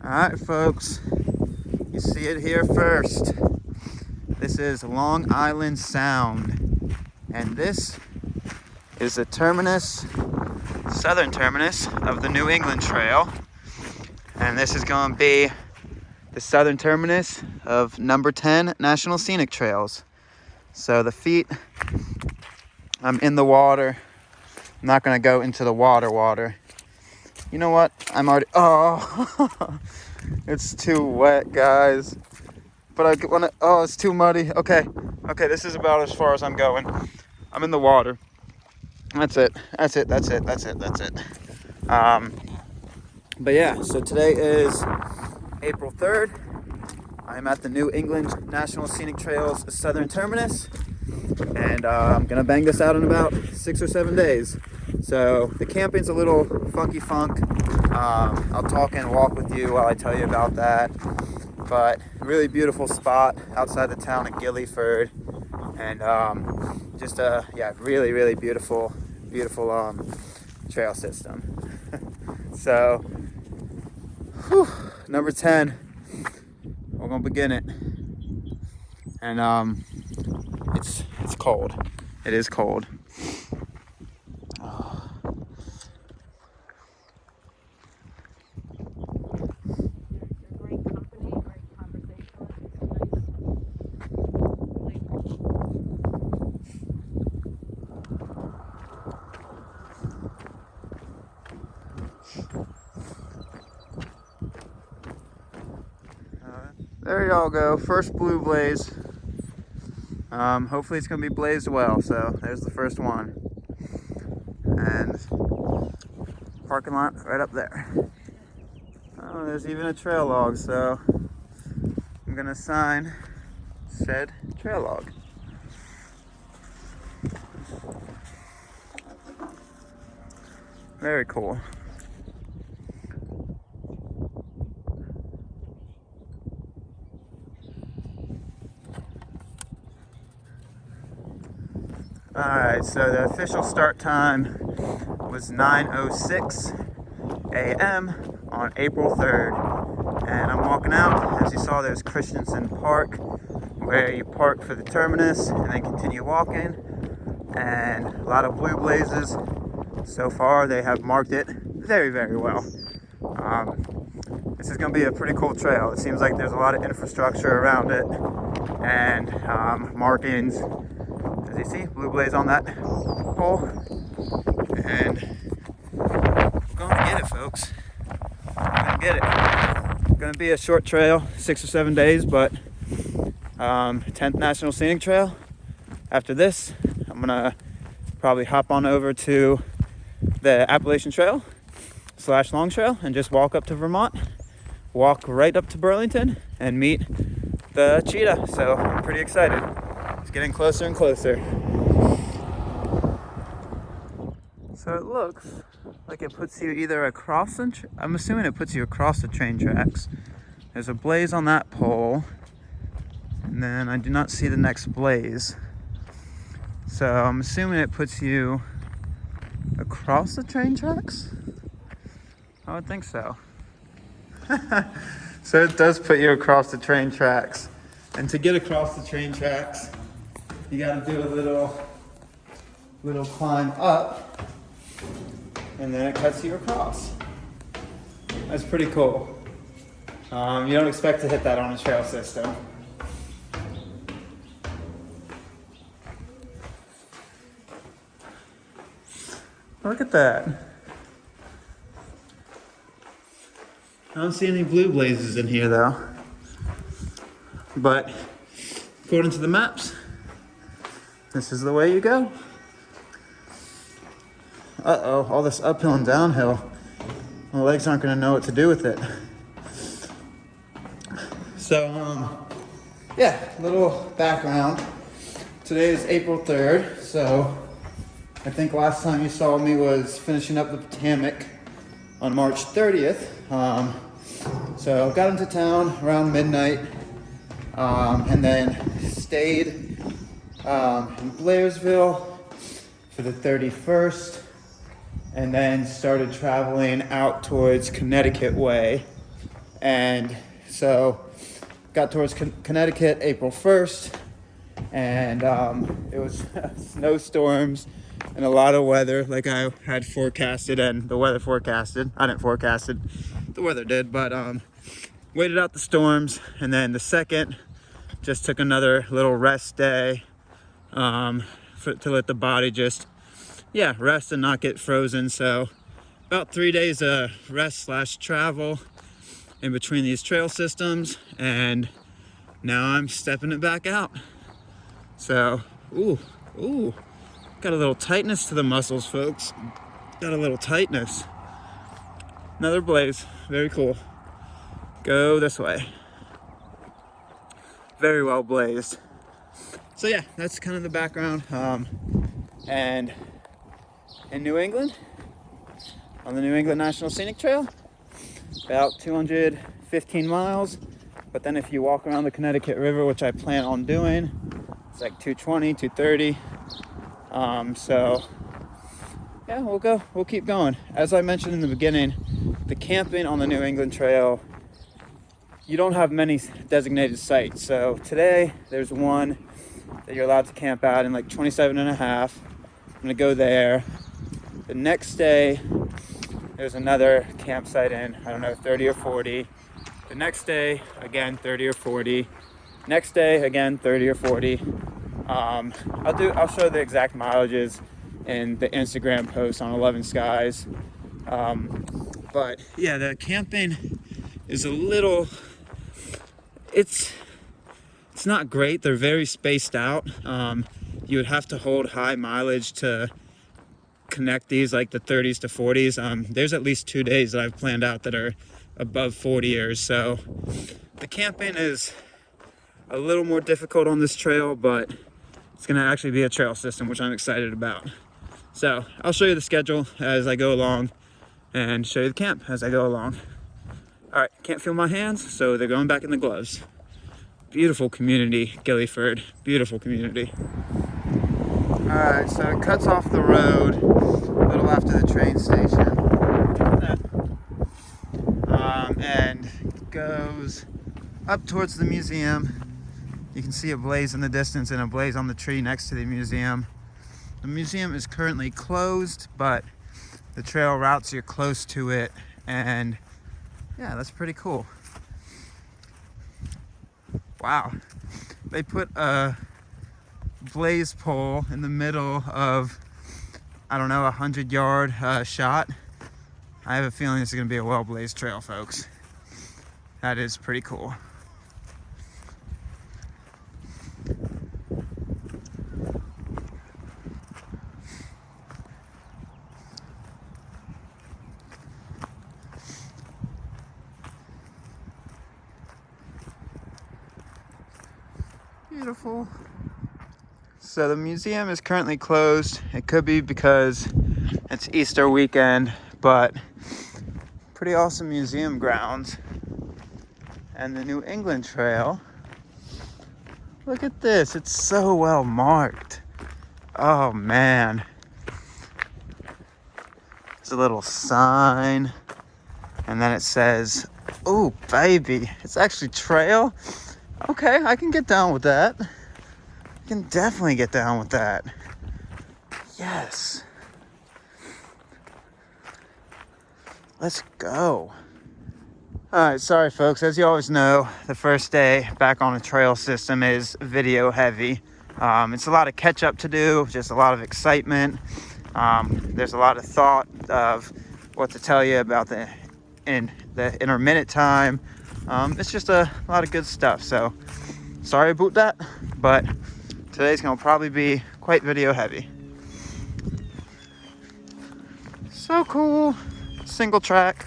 Alright folks, you see it here first. This is Long Island Sound, and this is the terminus, southern terminus of the New England Trail, and this is going to be the southern terminus of number 10 National Scenic Trails. So the feet, I'm in the water. I'm not going to go into the water. You know what? I'm already, it's too wet, guys. But I want to, it's too muddy. Okay, this is about as far as I'm going. I'm in the water. That's it. But yeah, so today is April 3rd. I'm at the New England National Scenic Trails Southern Terminus. And I'm going to bang this out in about 6 or 7 days. So the camping's a little funky funk. I'll talk and walk with you while I tell you about that. But really beautiful spot outside the town of Guilford. And just a really beautiful trail system. So number 10, we're gonna begin it. And it's cold. It is cold. There y'all go, first blue blaze. Hopefully it's gonna be blazed well, so there's the first one. And parking lot right up there. Oh, there's even a trail log, so I'm gonna sign said trail log. Very cool. Alright, so the official start time was 9:06 a.m. on April 3rd. And I'm walking out. As you saw, there's Christensen Park, where you park for the terminus and then continue walking. And a lot of blue blazes. So far, they have marked it very well. This is going to be a pretty cool trail. It seems like there's a lot of infrastructure around it and markings. As you see, blue blaze on that pole, and we're going to get it, folks. We're going to get it. It's going to be a short trail, 6 or 7 days, but 10th National Scenic Trail. After this, I'm going to probably hop on over to the Appalachian Trail / Long Trail and just walk up to Vermont, walk right up to Burlington, and meet the cheetah. So I'm pretty excited. It's getting closer and closer. So it looks like it puts you either across I'm assuming it puts you across the train tracks. There's a blaze on that pole, and then I do not see the next blaze. So I'm assuming it puts you across the train tracks? I would think so. So it does put you across the train tracks. And to get across the train tracks, you gotta do a little climb up, and then it cuts you across. That's pretty cool. You don't expect to hit that on a trail system. Look at that. I don't see any blue blazes in here though. But according to the maps, this is the way you go. All this uphill and downhill. My legs aren't gonna know what to do with it. So, little background. Today is April 3rd, so I think last time you saw me was finishing up the Potomac on March 30th. So got into town around midnight, and then stayed in Blairsville for the 31st, and then started traveling out towards Connecticut way And so got towards Connecticut April 1st, and it was snowstorms and a lot of weather like I had forecasted, and the weather forecasted. I didn't forecast it, the weather did, but waited out the storms. And then the second, just took another little rest day to let the body just rest and not get frozen. So about 3 days of rest slash travel in between these trail systems, and now I'm stepping it back out. So ooh, got a little tightness to the muscles, folks. Got a little tightness. Another blaze, very cool. Go this way. Very well blazed. So yeah, that's kind of the background. And in New England, on the New England National Scenic Trail, about 215 miles. But then if you walk around the Connecticut River, which I plan on doing, it's like 220, 230. So yeah, we'll keep going. As I mentioned in the beginning, the camping on the New England Trail, you don't have many designated sites. So today there's one that you're allowed to camp out in, like 27 and a half. I'm gonna go there. The next day there's another campsite in, I don't know, 30 or 40. The next day, again, 30 or 40. Next day, again, 30 or 40. I'll show the exact mileages in the Instagram post on 11 Skies. But yeah, the camping is a little, it's not great. They're very spaced out. You would have to hold high mileage to connect these, like the 30s to 40s. There's at least 2 days that I've planned out that are above 40 years. So the camping is a little more difficult on this trail, but it's gonna actually be a trail system, which I'm excited about. So I'll show you the schedule as I go along and show you the camp as I go along. All right, can't feel my hands, so they're going back in the gloves. Beautiful community, Gillyford, beautiful community. All right, so it cuts off the road a little after the train station. And goes up towards the museum. You can see a blaze in the distance and a blaze on the tree next to the museum. The museum is currently closed, but the trail routes you close to it, and yeah, that's pretty cool. Wow, they put a blaze pole in the middle of, I don't know, 100-yard shot. I have a feeling this is gonna be a well-blazed trail, folks. That is pretty cool. Beautiful. So the museum is currently closed. It could be because it's Easter weekend, but pretty awesome museum grounds. And the New England Trail, look at this, it's so well marked. Oh man. There's a little sign, and then it says, oh baby, it's actually trail. Okay, I can get down with that. I can definitely get down with that. Yes. Let's go. All right, sorry folks, as you always know, the first day back on a trail system is video heavy. It's a lot of catch up to do, just a lot of excitement. There's a lot of thought of what to tell you about the intermittent time. It's just a lot of good stuff, so sorry about that, but today's gonna probably be quite video heavy. So cool, single track.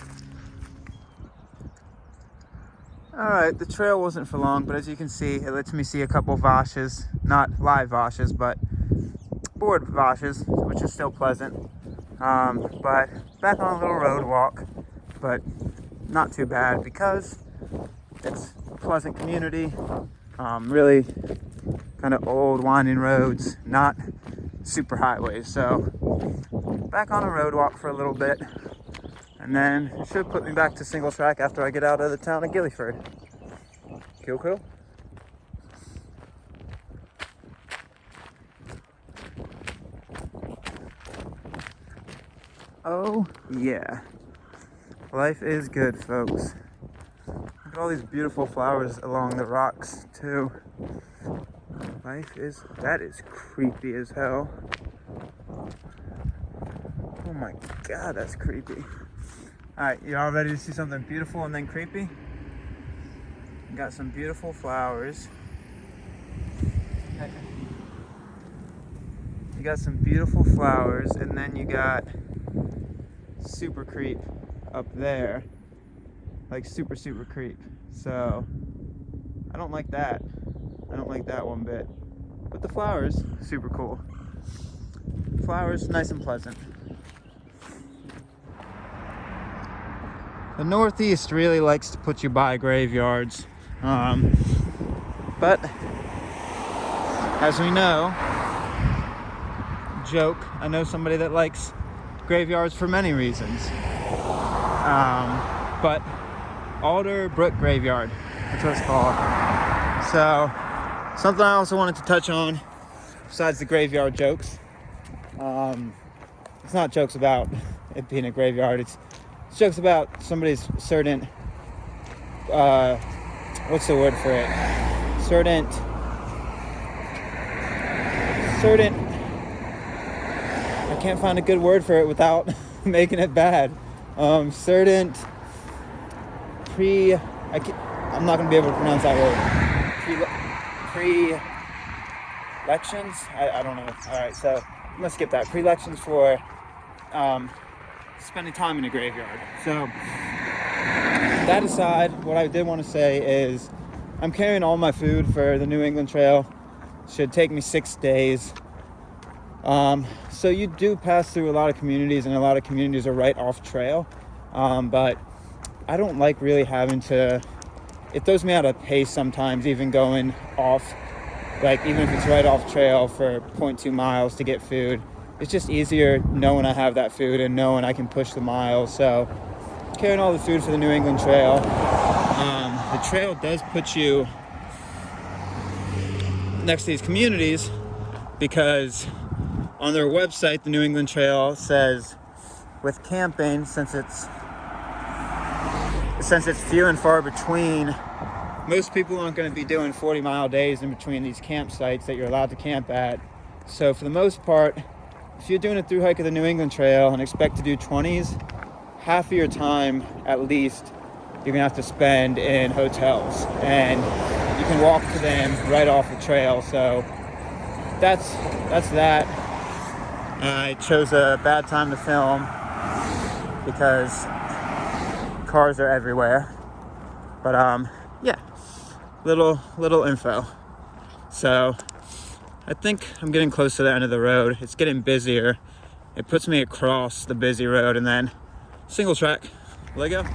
All right, the trail wasn't for long, but as you can see, it lets me see a couple vashes, not live vashes, but board vashes, which is still pleasant. But back on a little road walk, but not too bad because it's a pleasant community. Really kind of old winding roads, not super highways. So back on a road walk for a little bit. And then it should put me back to single track after I get out of the town of Gilliford. Cool. Oh yeah, life is good, folks. Look at all these beautiful flowers along the rocks too. That is creepy as hell. Oh my god, that's creepy. Alright, you all ready to see something beautiful and then creepy? You got some beautiful flowers. You got some beautiful flowers, and then you got super creep up there. Like super creep. So, I don't like that. I don't like that one bit. But the flowers, super cool. Flowers, nice and pleasant. The Northeast really likes to put you by graveyards. But, as we know, joke, I know somebody that likes graveyards for many reasons. But Alder Brook Graveyard, that's what it's called. So, something I also wanted to touch on, besides the graveyard jokes. It's not jokes about it being a graveyard, it's jokes about somebody's certain, what's the word for it? Certain, I can't find a good word for it without making it bad. I'm not going to be able to pronounce that word. Pre-lections? I don't know. Alright, so I'm going to skip that. Pre-lections for spending time in a graveyard. So, that aside, what I did want to say is I'm carrying all my food for the New England Trail. Should take me 6 days. So you do pass through a lot of communities, and a lot of communities are right off trail. But I don't like really having to, it throws me out of pace sometimes, even going off, like even if it's right off trail for 0.2 miles to get food. It's just easier knowing I have that food and knowing I can push the miles. So carrying all the food for the New England Trail. The trail does put you next to these communities because on their website, the New England Trail says with camping, since it's few and far between, most people aren't going to be doing 40-mile days in between these campsites that you're allowed to camp at. So for the most part, if you're doing a through hike of the New England Trail and expect to do 20s, half of your time at least you're gonna have to spend in hotels, and you can walk to them right off the trail. So that's that. I chose a bad time to film because cars are everywhere. But yeah, little info. So I think I'm getting close to the end of the road. It's getting busier. It puts me across the busy road and then single track, Lego.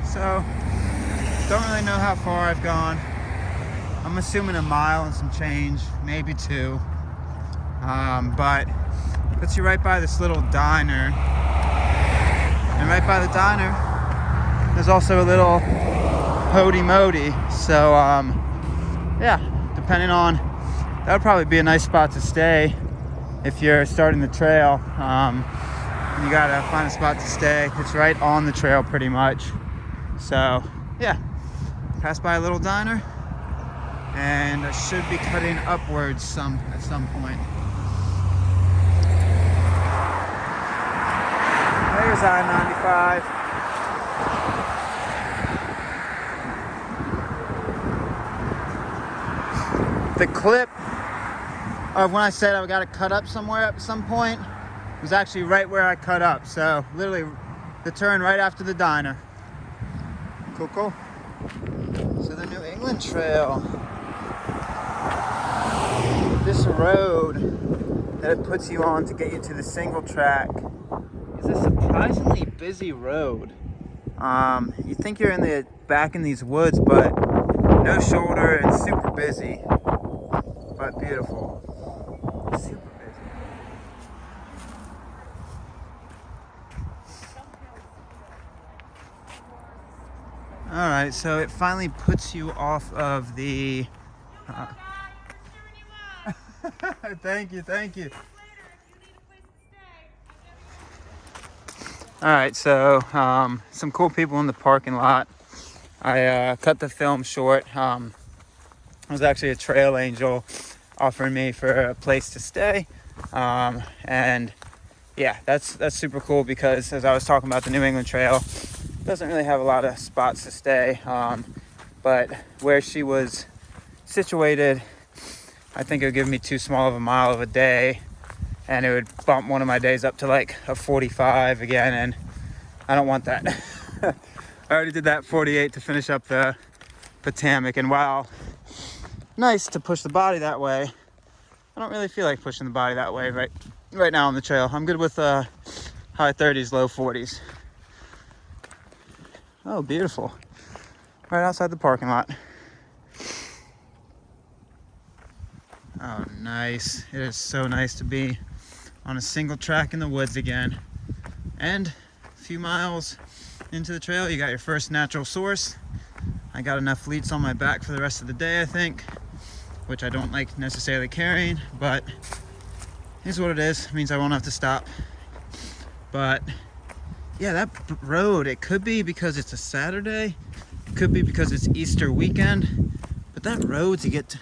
So, don't really know how far I've gone. I'm assuming a mile and some change, maybe 2. But puts you right by this little diner. And right by the diner, there's also a little Hody Mody. So, yeah, depending on, that would probably be a nice spot to stay if you're starting the trail. You gotta find a spot to stay. It's right on the trail pretty much. So yeah, pass by a little diner and I should be cutting upwards at some point. There's I-95. The clip of when I said I gotta cut up somewhere at some point was actually right where I cut up. So literally the turn right after the diner. Cool. So the New England Trail. This road that it puts you on to get you to the single track is a surprisingly busy road. You think you're back in these woods, but no shoulder and super busy, but beautiful. Super busy. All right, so it finally puts you off of the... Thank you, thank you. All right, so some cool people in the parking lot. I cut the film short. It was actually a trail angel offering me for a place to stay. And yeah, that's super cool because as I was talking about, the New England Trail doesn't really have a lot of spots to stay. But where she was situated, I think it would give me too small of a mile of a day, and it would bump one of my days up to like a 45 again, and I don't want that. I already did that 48 to finish up the Potomac, and while nice to push the body that way, I don't really feel like pushing the body that way right now on the trail. I'm good with high 30s, low 40s. Oh, beautiful. Right outside the parking lot. Oh, nice. It is so nice to be on a single track in the woods again. And a few miles into the trail, you got your first natural source. I got enough fleets on my back for the rest of the day, I think, which I don't like necessarily carrying, but here's what it is. It means I won't have to stop. But yeah, that road, it could be because it's a Saturday, it could be because it's Easter weekend, but that road to get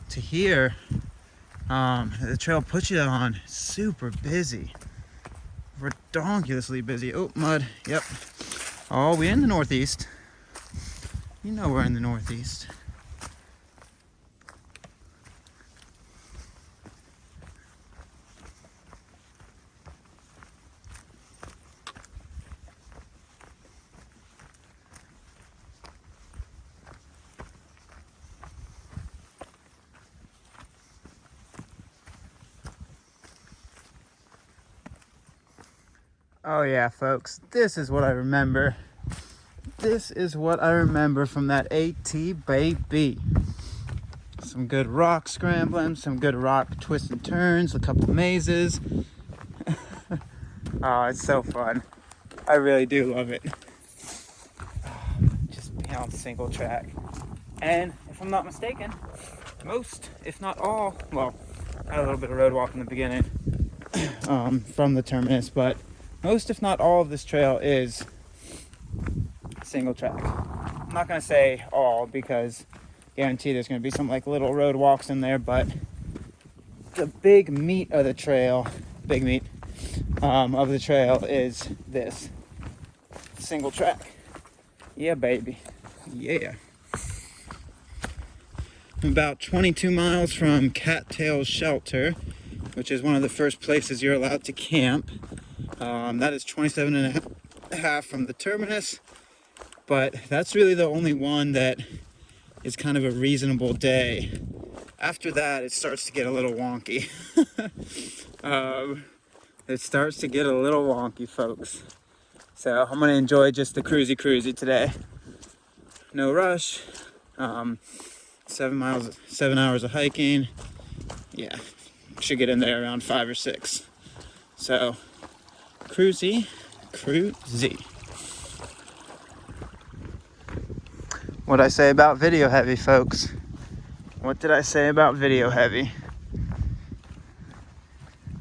to here, the trail puts you on, super busy, redonkulously busy. Oh, mud. Yep. Oh, we're in the Northeast. You know we're in the Northeast. Oh yeah, folks, this is what I remember. This is what I remember from that AT baby. Some good rock scrambling, some good rock twists and turns, a couple mazes. Oh, it's so fun. I really do love it. Just being on single track. And if I'm not mistaken, most, if not all, well, I had a little bit of road walk in the beginning from the terminus, but most, if not all, of this trail is single track. I'm not going to say all because guarantee there's going to be some like little road walks in there, but the big meat of the trail, is this single track. Yeah, baby. Yeah. I'm about 22 miles from Cattails Shelter, which is one of the first places you're allowed to camp. That is 27 and a half from the terminus, but that's really the only one that is kind of a reasonable day. After that, it starts to get a little wonky. It starts to get a little wonky, folks. So I'm gonna enjoy just the cruisy today. No rush. 7 hours of hiking. Yeah, should get in there around 5 or 6. So cruisy. What'd I say about video heavy, folks? What did I say about video heavy?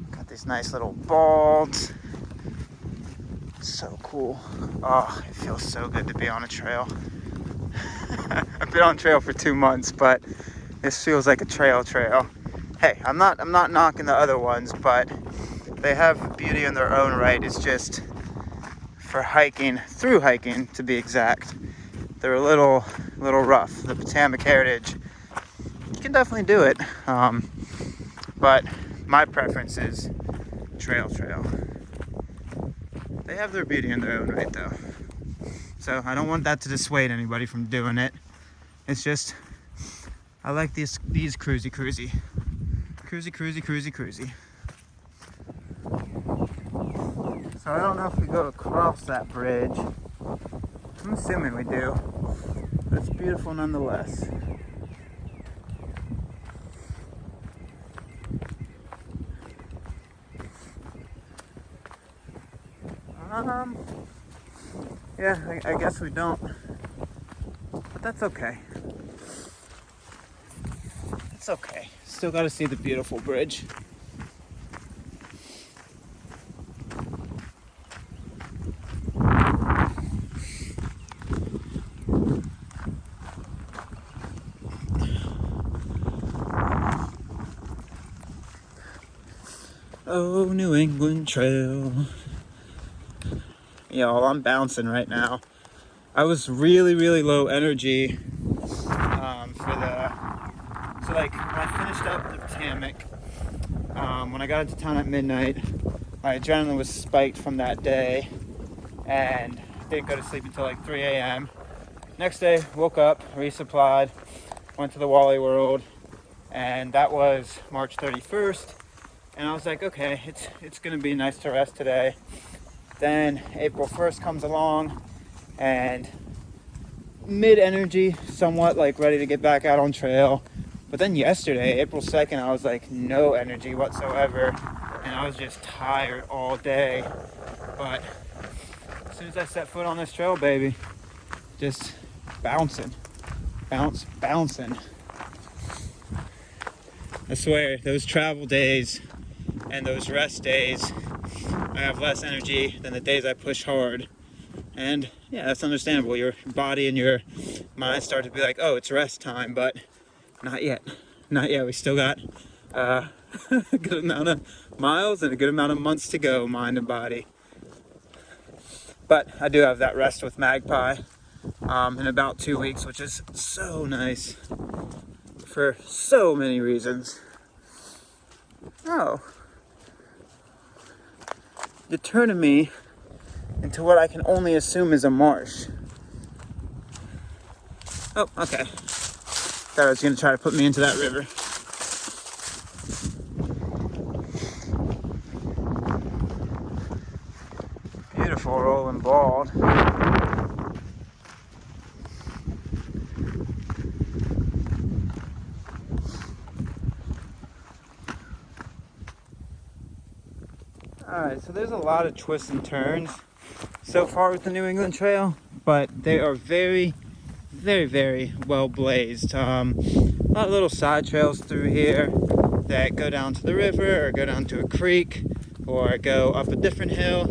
Got these nice little balds. So cool. Oh, it feels so good to be on a trail. I've been on trail for 2 months, but this feels like a trail. Hey, I'm not knocking the other ones, but they have beauty in their own right. It's just for hiking, through hiking to be exact, they're a little rough. The Potomac Heritage, you can definitely do it, but my preference is trail. They have their beauty in their own right, though. So I don't want that to dissuade anybody from doing it. It's just I like these cruisy. So I don't know if we go across that bridge. I'm assuming we do. But it's beautiful nonetheless. Yeah, I guess we don't. that's okay. It's okay. Still got to see the beautiful bridge. Oh, New England Trail. Y'all, I'm bouncing right now. I was really, really low energy so like when I finished up the Potomac, when I got into town at midnight, my adrenaline was spiked from that day and didn't go to sleep until like 3 a.m. Next day, woke up, resupplied, went to the Wally World, and that was March 31st. And I was like, okay, it's gonna be nice to rest today. Then April 1st comes along and mid-energy, somewhat like ready to get back out on trail. But then yesterday, April 2nd, I was like no energy whatsoever. And I was just tired all day. But as soon as I set foot on this trail, baby, just bouncing. Bouncing. I swear, those travel days and those rest days, I have less energy than the days I push hard. And yeah, that's understandable. Your body and your mind start to be like, oh, it's rest time, but not yet. We still got a good amount of miles and a good amount of months to go, mind and body. But I do have that rest with Magpie in about 2 weeks, which is so nice for so many reasons. Oh, you're turning me into what I can only assume is a marsh. Oh, okay. Thought I was gonna try to put me into that river. Beautiful rolling bald. Alright, so there's a lot of twists and turns so far with the New England Trail, but they are very, very well blazed. A lot of little side trails through here that go down to the river or go down to a creek or go up a different hill.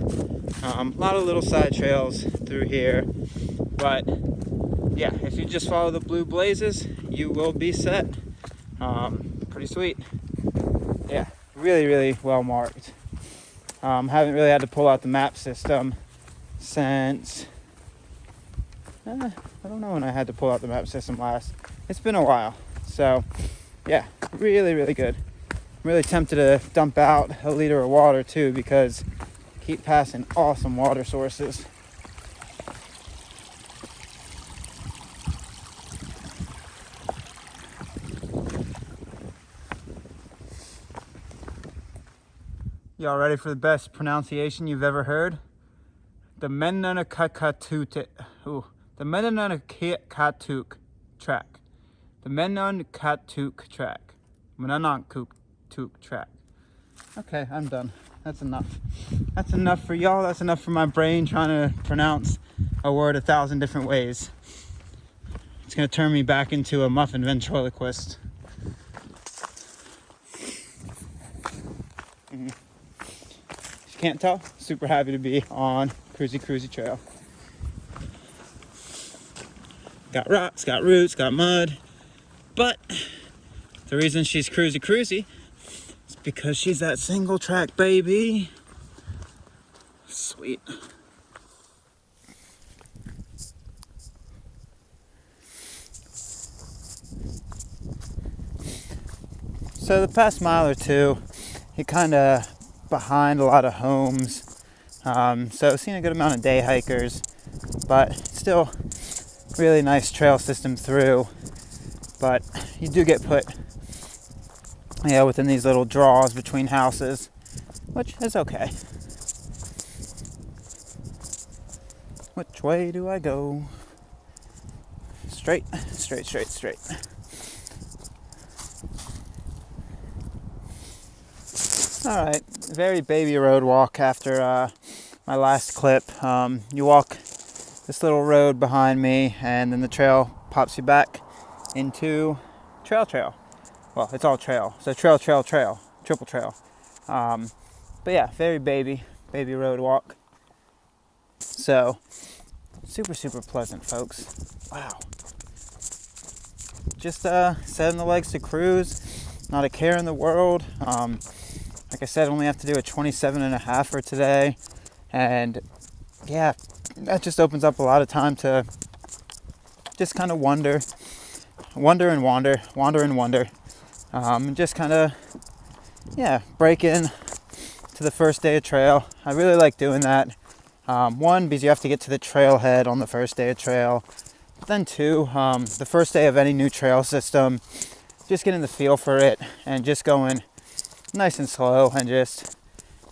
A lot of little side trails through here, but yeah, if you just follow the blue blazes, you will be set. Pretty sweet. Yeah, really well marked. Haven't really had to pull out the map system since I don't know when I had to pull out the map system last. It's been a while. So yeah, really good. I'm really tempted to dump out a liter of water too, because I keep passing awesome water sources. Y'all ready for the best pronunciation you've ever heard? The Menunakatuk track. The Menunakatuk track. Menunakatuk track. Okay, I'm done. That's enough. That's enough for y'all. That's enough for my brain trying to pronounce a word 1,000 different ways. It's gonna turn me back into a muffin ventriloquist. Can't tell, super happy to be on cruisy trail. Got rocks, got roots, got mud, but the reason she's cruisy is because she's that single track baby. Sweet. So the past mile or two, you kind of behind a lot of homes, so seen a good amount of day hikers, but still really nice trail system through. But you do get put within these little draws between houses, which is okay. Which way do I go? Straight. Alright, very baby road walk after my last clip. You walk this little road behind me, and then the trail pops you back into trail. Well, it's all trail, so trail, triple trail. But yeah, very baby road walk. So super pleasant, folks. Wow. Just setting the legs to cruise, not a care in the world. Like I said, only have to do a 27.5 for today, and yeah, that just opens up a lot of time to just kind of wander and wonder, and just kind of, yeah, break in to the first day of trail. I really like doing that. One, because you have to get to the trailhead on the first day of trail. Then two, the first day of any new trail system, just getting the feel for it and just going nice and slow and just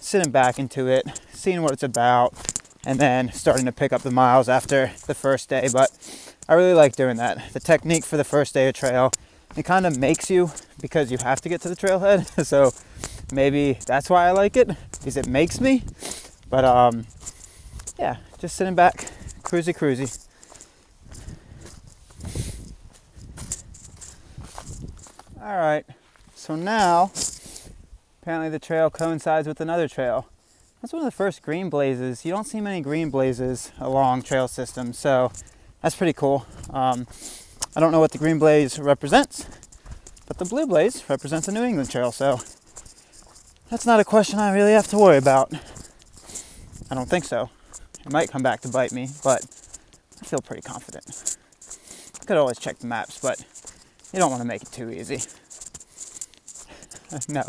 sitting back into it, seeing what it's about, and then starting to pick up the miles after the first day. But I really like doing that. The technique for the first day of trail, it kind of makes you, because you have to get to the trailhead. So maybe that's why I like it, because it makes me. But yeah, just sitting back, cruisy. All right, so now apparently the trail coincides with another trail. That's one of the first green blazes. You don't see many green blazes along trail systems, so that's pretty cool. I don't know what the green blaze represents, but the blue blaze represents a New England trail, so that's not a question I really have to worry about. I don't think so. It might come back to bite me, but I feel pretty confident. I could always check the maps, but you don't want to make it too easy. No.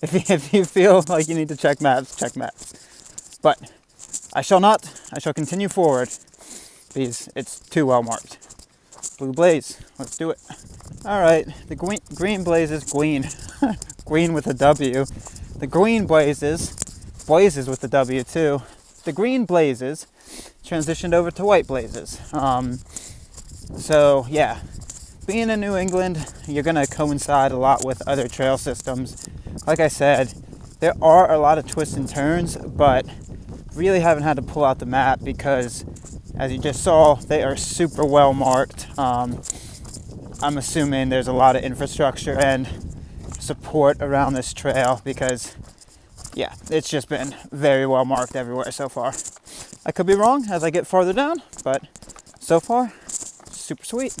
If you feel like you need to check maps, check maps. But I shall not. I shall continue forward because it's too well marked. Blue blaze. Let's do it. All right. The green blazes, green. Green with a W. The green blazes with the W too. The green blazes transitioned over to white blazes. So yeah, being in New England, you're going to coincide a lot with other trail systems. Like I said, there are a lot of twists and turns, but really haven't had to pull out the map because, as you just saw, they are super well marked. I'm assuming there's a lot of infrastructure and support around this trail because, yeah, it's just been very well marked everywhere so far. I could be wrong as I get farther down, but so far, super sweet.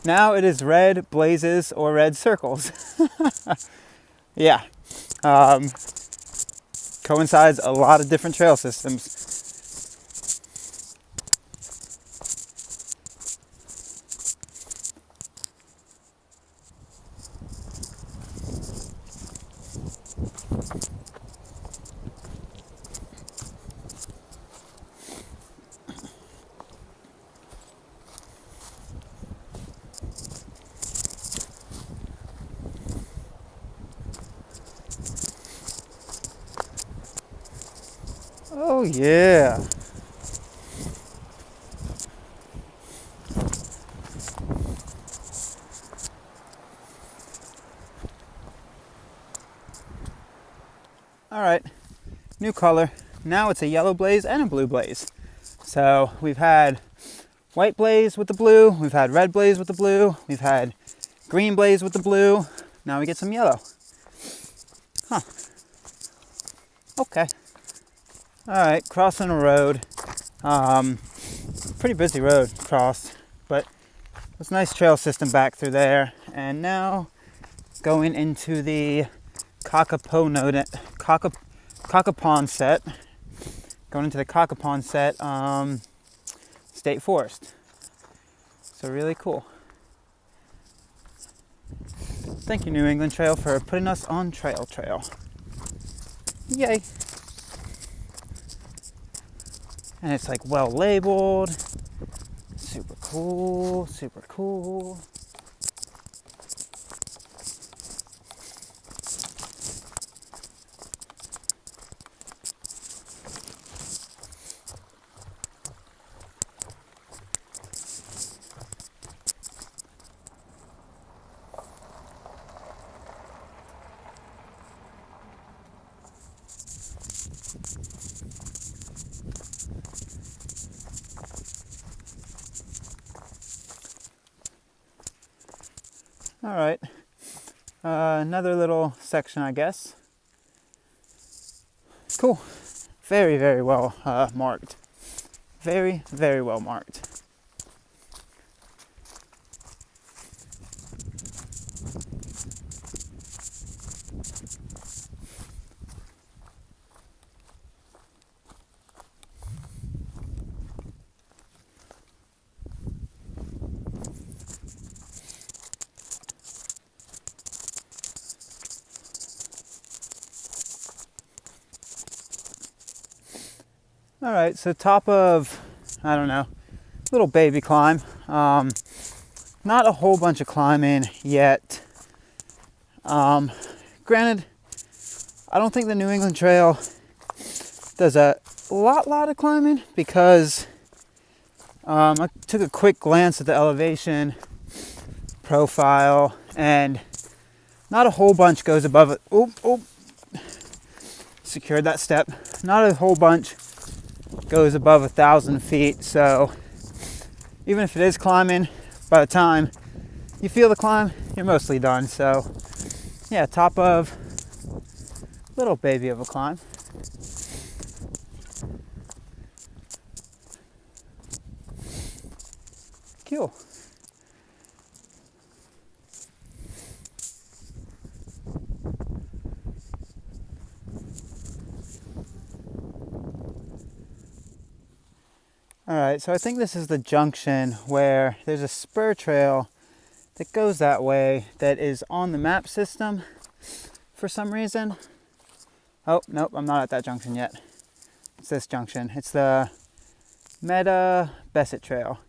Now it is red blazes or red circles. Yeah. Coincides a lot of different trail systems. Oh yeah. All right, new color. Now it's a yellow blaze and a blue blaze. So we've had white blaze with the blue, we've had red blaze with the blue, we've had green blaze with the blue. Now we get some yellow. Huh. Okay. All right, crossing a road. Pretty busy road crossed, but there's a nice trail system back through there. And now going into the Cockapon set. Going into the Cockapon set state forest. So really cool. Thank you, New England Trail, for putting us on trail. Yay. And it's like well labeled. Super cool. All right, another little section, I guess. Cool. Very, very well marked. Very, very well marked. All right, so top of, I don't know, little baby climb. Not a whole bunch of climbing yet. Granted, I don't think the New England Trail does a lot of climbing because I took a quick glance at the elevation profile and not a whole bunch goes above it. Oh, secured that step. Not a whole bunch goes above 1,000 feet. So even if it is climbing, by the time you feel the climb, you're mostly done. So yeah, top of little baby of a climb. Cool. All right, so I think this is the junction where there's a spur trail that goes that way that is on the map system for some reason. Oh, nope, I'm not at that junction yet. It's this junction. It's the Meta Besset Trail.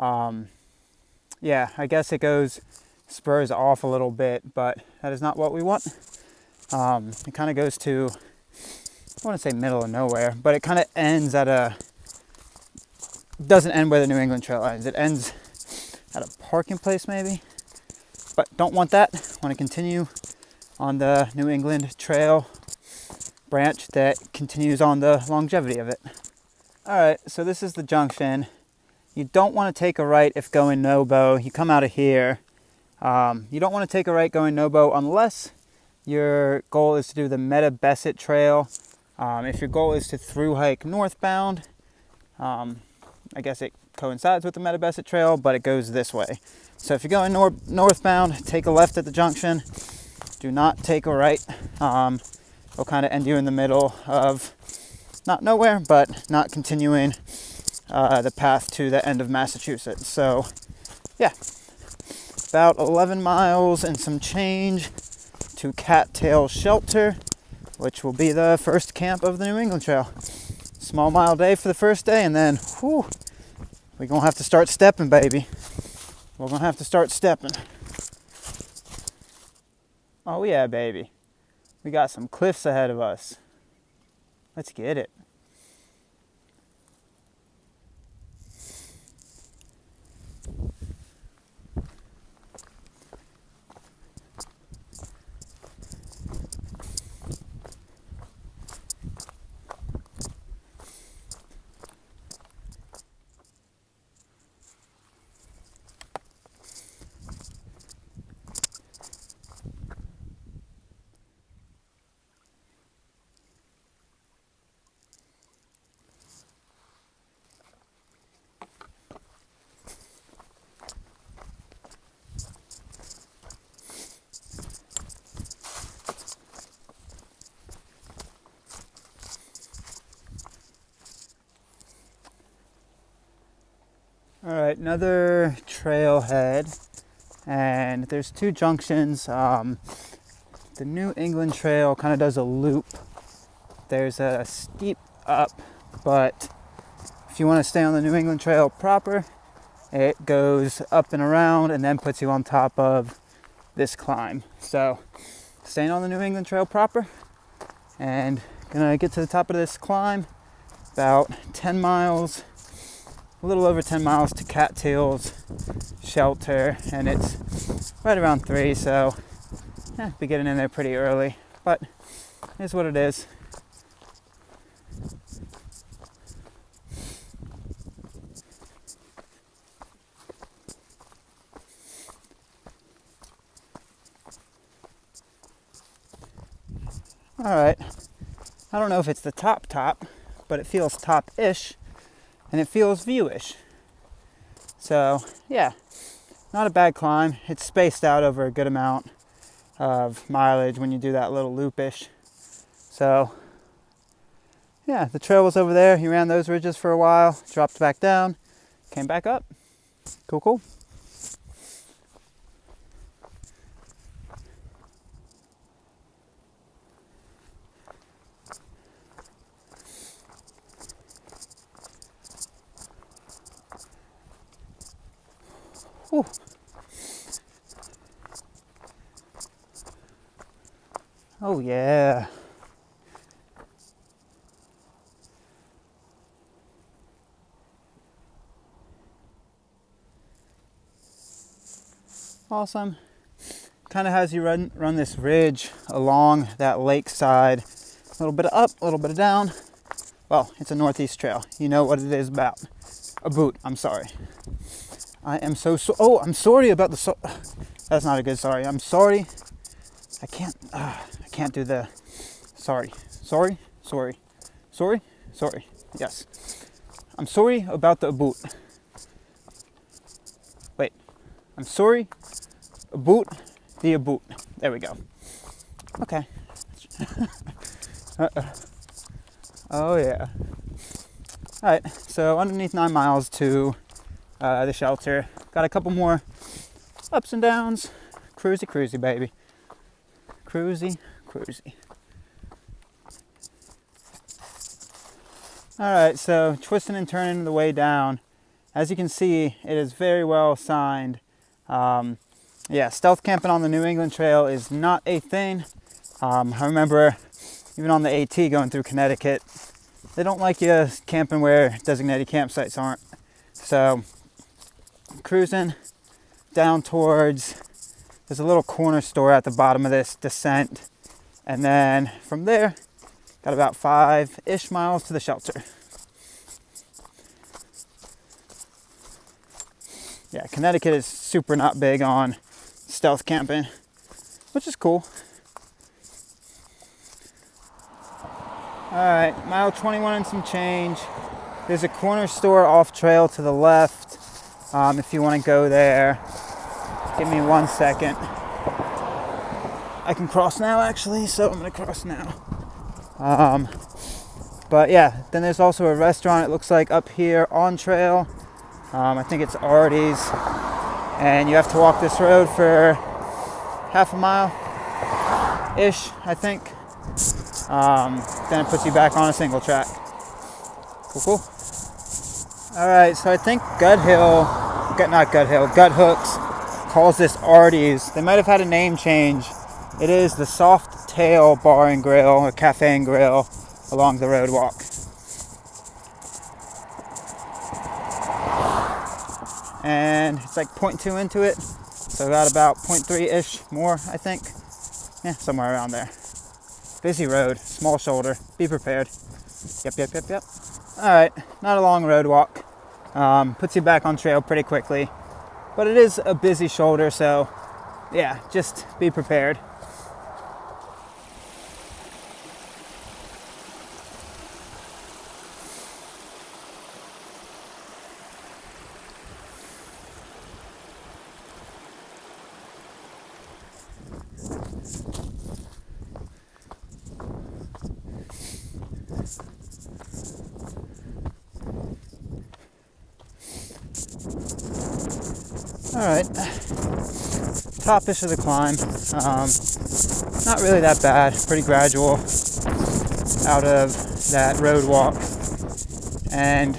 Yeah, I guess it goes spurs off a little bit, but that is not what we want. It kind of goes to, I want to say middle of nowhere, but it kind of ends at a, doesn't end where the New England Trail ends. It ends at a parking place maybe, but don't want that. Want to continue on the New England Trail branch that continues on the longevity of it. All right, so this is the junction. You don't want to take a right if going no-bow. You come out of here. You don't want to take a right going no-bow unless your goal is to do the Meta Besset Trail. If your goal is to through hike northbound, I guess it coincides with the Meta Besset Trail, but it goes this way. So if you're going northbound, take a left at the junction. Do not take a right. It'll kind of end you in the middle of not nowhere, but not continuing the path to the end of Massachusetts. So yeah, about 11 miles and some change to Cattail Shelter, which will be the first camp of the New England Trail. Small mile day for the first day, and then whew, we're gonna have to start stepping, baby. We're gonna have to start stepping. Oh yeah, baby. We got some cliffs ahead of us. Let's get it. All right, another trailhead, and there's two junctions. The New England Trail kind of does a loop. There's a steep up, but if you want to stay on the New England Trail proper, it goes up and around and then puts you on top of this climb. So staying on the New England Trail proper, and gonna get to the top of this climb, about 10 miles, a little over 10 miles to Cattail's Shelter, and it's right around 3, so be getting in there pretty early, but it is what it is. All right, I don't know if it's the top, but it feels top-ish, and it feels view-ish. So, yeah, not a bad climb. It's spaced out over a good amount of mileage when you do that little loop-ish. So, yeah, the trail was over there. He ran those ridges for a while, dropped back down, came back up. Cool, cool. Whew. Oh yeah. Awesome. Kind of has you run this ridge along that lakeside. A little bit of up, a little bit of down. Well, it's a northeast trail. You know what it is about. A boot, I'm sorry. I am so I'm sorry about the that's not a good sorry. I'm sorry. I can't do the sorry. Sorry. Yes. I'm sorry about the boot. Wait. I'm sorry about the boot. There we go. Okay. Oh yeah. All right. So underneath 9 miles to the shelter. Got a couple more ups and downs. Cruisy, baby. Cruisy. All right, so twisting and turning the way down. As you can see, it is very well signed. Yeah, stealth camping on the New England Trail is not a thing. I remember even on the AT going through Connecticut, they don't like you camping where designated campsites aren't. So cruising down towards, there's a little corner store at the bottom of this descent, and then from there got about 5-ish miles to the shelter. Yeah, Connecticut is super not big on stealth camping, which is cool. All right, mile 21 and some change. There's a corner store off trail to the left. If you want to go there, give me 1 second. I can cross now, actually, so I'm going to cross now. But yeah, then there's also a restaurant, it looks like, up here on trail. I think it's Artie's. And you have to walk this road for half a mile-ish, I think. Then it puts you back on a single track. Cool. All right, so I think Gut Hooks calls this Artie's. They might have had a name change. It is the Soft Tail Bar and Grill, or Cafe and Grill, along the road walk. And it's like 0.2 into it, so got about 0.3-ish more, I think. Yeah, somewhere around there. Busy road, small shoulder, be prepared. Yep. All right, not a long road walk. Puts you back on trail pretty quickly, but it is a busy shoulder, so yeah, just be prepared. All right, top-ish of the climb. Not really that bad, pretty gradual out of that road walk, and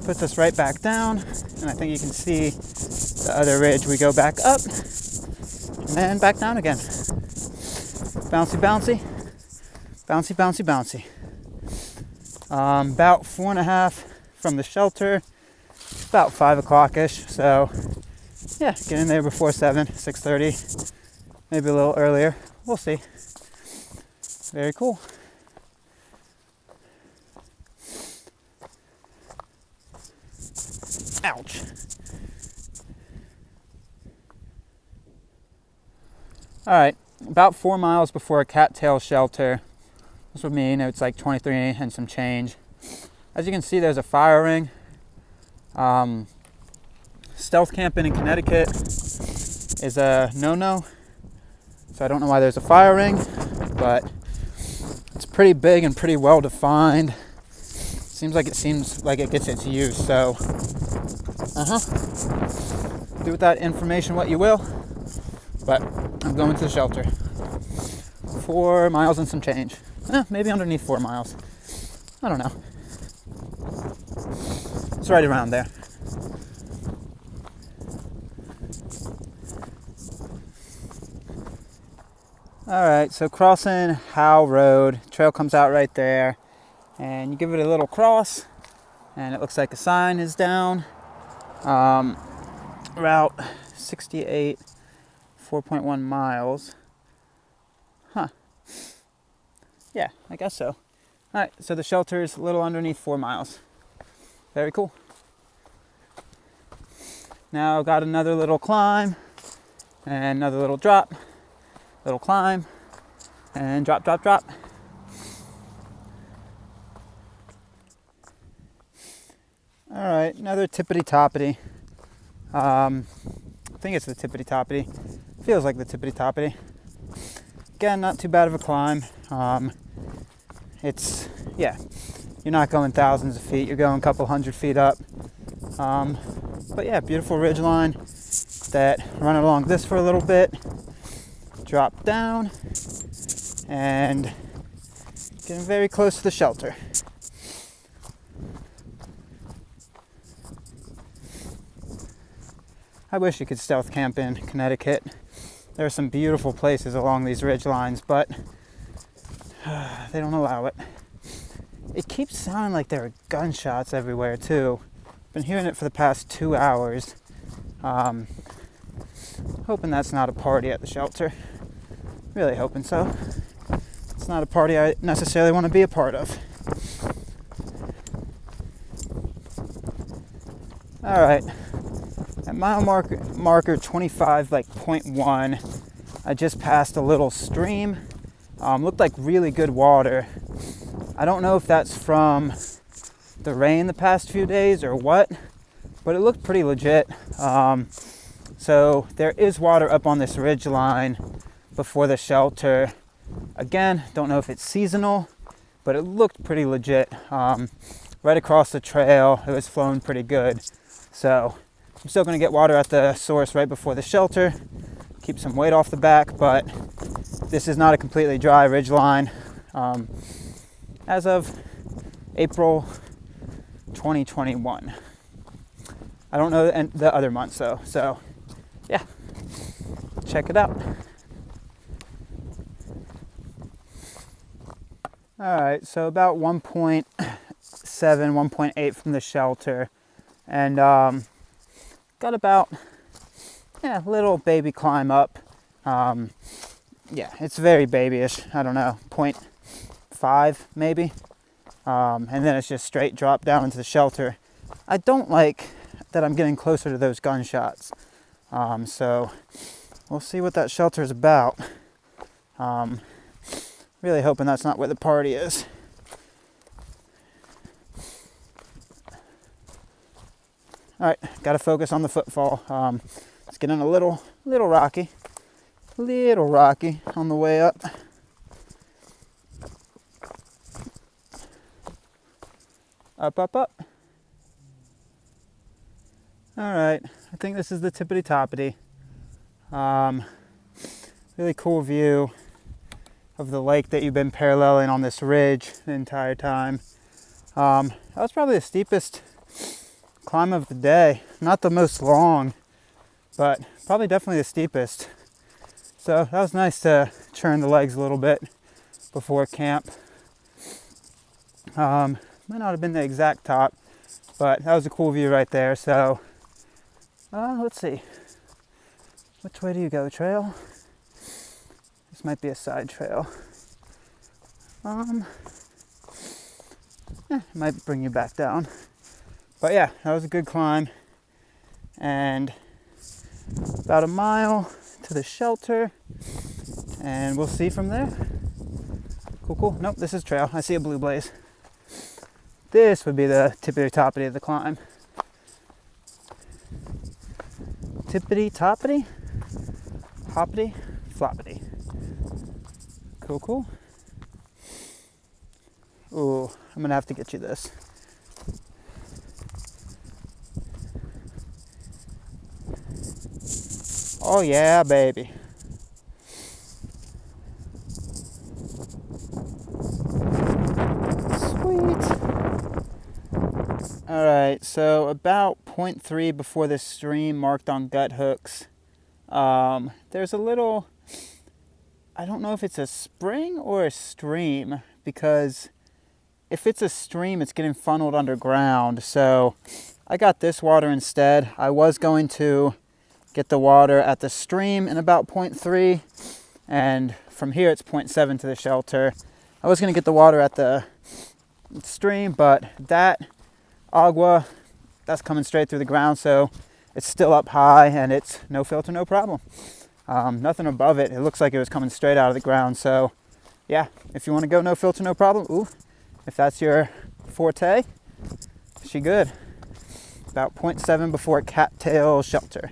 puts us right back down. And I think you can see the other ridge. We go back up and then back down again. Bouncy. About 4.5 from the shelter. About 5 o'clock-ish, so yeah, get in there before 6:30, maybe a little earlier. We'll see. Very cool. Ouch. All right, about 4 miles before a cattail shelter. This would mean it's like 23 and some change. As you can see, there's a fire ring. Stealth camping in Connecticut is a no-no, so I don't know why there's a fire ring, but it's pretty big and pretty well defined. Seems like it gets its use, so do with that information what you will, but I'm going to the shelter. 4 miles and some change. Maybe underneath 4 miles. I don't know. It's right around there. Alright, so crossing Howe Road. Trail comes out right there. And you give it a little cross. And it looks like a sign is down. Route 68, 4.1 miles. Yeah, I guess so. Alright, so the shelter is a little underneath 4 miles. Very cool. Now got another little climb and another little drop. Little climb and drop, drop, drop. Alright, another tippity-toppity. I think it's the tippity-toppity. Feels like the tippity-toppity. Again, not too bad of a climb. You're not going thousands of feet, you're going a couple hundred feet up. But yeah, beautiful ridgeline that run along this for a little bit, drop down, and getting very close to the shelter. I wish you could stealth camp in Connecticut. There are some beautiful places along these ridge lines, but they don't allow it. It keeps sounding like there are gunshots everywhere too. Been hearing it for the past 2 hours. Hoping that's not a party at the shelter. Really hoping so. It's not a party I necessarily want to be a part of. Alright. At mile marker 25.1, I just passed a little stream. Looked like really good water. I don't know if that's from the rain the past few days or what, but it looked pretty legit. So there is water up on this ridge line before the shelter. Again, don't know if it's seasonal, but it looked pretty legit. Right across the trail, it was flowing pretty good. So I'm still going to get water at the source right before the shelter, keep some weight off the back, but this is not a completely dry ridge line. As of April 2021. I don't know the other months though, so yeah, check it out. Alright, so about 1.7, 1.8 from the shelter, and got about a little baby climb up. It's very babyish. I don't know, 0.5 maybe, and then it's just straight drop down into the shelter. I don't like that I'm getting closer to those gunshots, so we'll see what that shelter is about. Really hoping that's not where the party is. Alright, gotta focus on the footfall. It's getting a little rocky. Little rocky on the way up. Up, up, up. Alright, I think this is the tippity-toppity. Really cool view of the lake that you've been paralleling on this ridge the entire time. That was probably the steepest climb of the day. Not the most long, but probably definitely the steepest. So that was nice to churn the legs a little bit before camp. Might not have been the exact top, but that was a cool view right there. So let's see. Which way do you go, trail? This might be a side trail. Might bring you back down. But yeah, that was a good climb. And about a mile to the shelter. and we'll see from there. Cool. Nope, this is trail. I see a blue blaze. This would be the tippity-toppity of the climb. Tippity-toppity, hoppity, floppity. Cool. Ooh, I'm gonna have to get you this. Oh yeah, baby. Sweet. All right, so about 0.3 before this stream marked on gut hooks, there's a little, I don't know if it's a spring or a stream, because if it's a stream, it's getting funneled underground. So I got this water instead. I was going to get the water at the stream in about 0.3, and from here it's 0.7 to the shelter. I was going to get the water at the stream, but that agua, that's coming straight through the ground, so it's still up high and it's no filter, no problem. Nothing above it. It looks like it was coming straight out of the ground. So yeah, if you want to go no filter, no problem, ooh, if that's your forte, she good. About 0.7 before cattail shelter.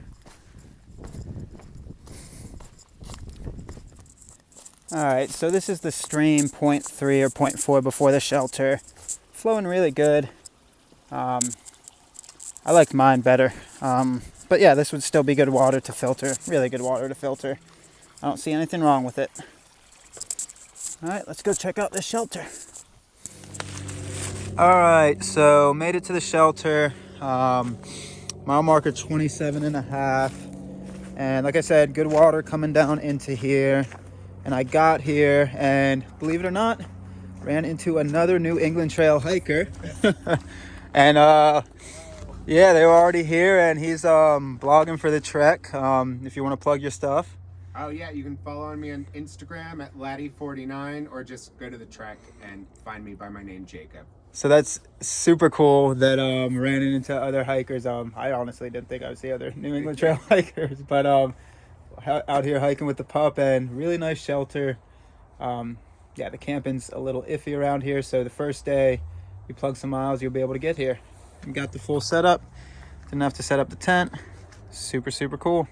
All right, so this is the stream, 0.3 or 0.4 before the shelter. Flowing really good. I liked mine better. But yeah, this would still be good water to filter. Really good water to filter. I don't see anything wrong with it. All right, let's go check out this shelter. All right, so made it to the shelter. Mile marker 27.5. And like I said, good water coming down into here. And I got here and believe it or not, ran into another New England Trail hiker. And yeah, they were already here, and he's blogging for the trek. If you want to plug your stuff. Oh yeah, you can follow me on Instagram at Laddie49, or just go to the trek and find me by my name, Jacob. So that's super cool that ran into other hikers. I honestly didn't think I would see other New England Trail hikers, but out here hiking with the pup, and really nice shelter. Yeah, the camping's a little iffy around here, so the first day you plug some miles, you'll be able to get here. We got the full setup. Didn't have to set up the tent. Super cool.